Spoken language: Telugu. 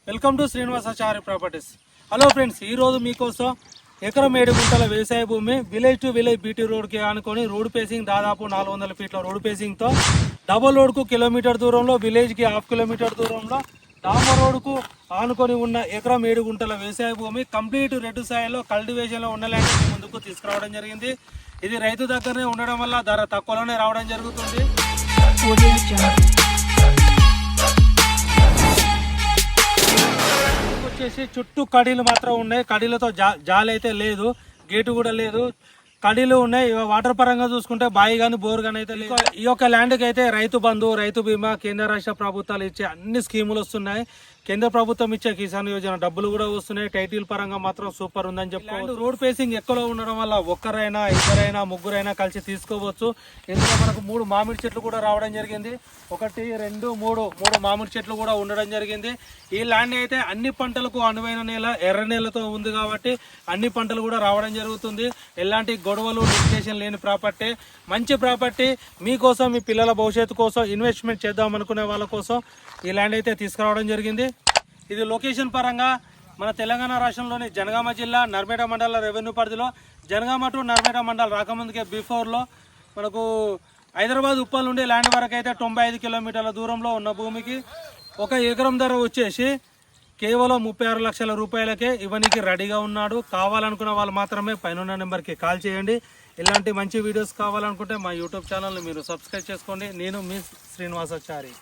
Welcome to Srinivasachari properties. Hello friends, ఈరోజు మీకోసం ఎకరం 7 గుంటల వ్యవసాయ భూమి విలేజ్ టు విలేజ్ బీటీ రోడ్కి ఆనుకొని రోడ్ పేసింగ్ దాదాపు 400 ఫీట్ల రోడ్ పేసింగ్తో డబల్ రోడ్కు కిలోమీటర్ దూరంలో, విలేజ్కి ½ కిలోమీటర్ దూరంలో డాంబర్ రోడ్కు ఆనుకొని ఉన్న ఎకరం 7 గుంటల వ్యవసాయ భూమి కంప్లీట్ రెడ్ సాయిల్లో కల్టివేషన్లో ఉన్న ల్యాండ్ ముందుకు తీసుకురావడం జరిగింది. ఇది రైతు దగ్గరనే ఉండడం వల్ల ధర తక్కువలోనే రావడం జరుగుతుంది. వచ్చేసి చుట్టూ కడీలు మాత్రం ఉన్నాయి. కడీలతో జాలి అయితే లేదు, గేటు కూడా లేదు, కడీలు ఉన్నాయి. వాటర్ పరంగా చూసుకుంటే బావి కానీ బోర్ కానీ అయితే లేదు. ఈ యొక్క ల్యాండ్కి అయితే రైతు బంధు, రైతు బీమా, కేంద్ర రాష్ట్ర ప్రభుత్వాలు ఇచ్చే అన్ని స్కీములు వస్తున్నాయి. కేంద్ర ప్రభుత్వం ఇచ్చే కిసాన్ యోజన డబ్బులు కూడా వస్తున్నాయి. టైటిల్ పరంగా మాత్రం సూపర్ ఉందని చెప్పుకోవచ్చు. రోడ్ ఫేసింగ్ ఎక్కువలో ఉండడం వల్ల ఒక్కరైనా, ఇద్దరైనా, ముగ్గురైనా కలిసి తీసుకోవచ్చు. ఇందులో మనకు 3 మామిడి చెట్లు కూడా రావడం జరిగింది. 1, 2, 3 మామిడి చెట్లు కూడా ఉండడం జరిగింది. ఈ ల్యాండ్ అయితే అన్ని పంటలకు అనువైన నేల, ఎర్ర నేలతో ఉంది కాబట్టి అన్ని పంటలు కూడా రావడం జరుగుతుంది. ఎలాంటి గొడవలు, లిటిగేషన్ లేని ప్రాపర్టీ, మంచి ప్రాపర్టీ. మీకోసం, మీ పిల్లల భవిష్యత్తు కోసం ఇన్వెస్ట్మెంట్ చేద్దాం అనుకునే వాళ్ళ కోసం ఈ ల్యాండ్ అయితే తీసుకురావడం జరిగింది. ఇది లొకేషన్ పరంగా మన తెలంగాణ రాష్ట్రంలోని జనగామ జిల్లా నర్మేట మండల రెవెన్యూ పరిధిలో, జనగామ టు నర్మేట మండలం రాకముందుకే బిఫోర్లో మనకు హైదరాబాద్ ఉప్పల్ నుండి ల్యాండ్ వరకు అయితే 95 కిలోమీటర్ల దూరంలో ఉన్న భూమికి 1 ఎకరం ధర వచ్చేసి కేవలం 36 లక్షల రూపాయలకే ఇవ్వనికి రెడీగా ఉన్నాడు. కావాలనుకున్న వాళ్ళు మాత్రమే పైన నెంబర్కి కాల్ చేయండి. ఇలాంటి మంచి వీడియోస్ కావాలనుకుంటే మా యూట్యూబ్ ఛానల్ని మీరు సబ్స్క్రైబ్ చేసుకోండి. నేను మీ శ్రీనివాసాచారి.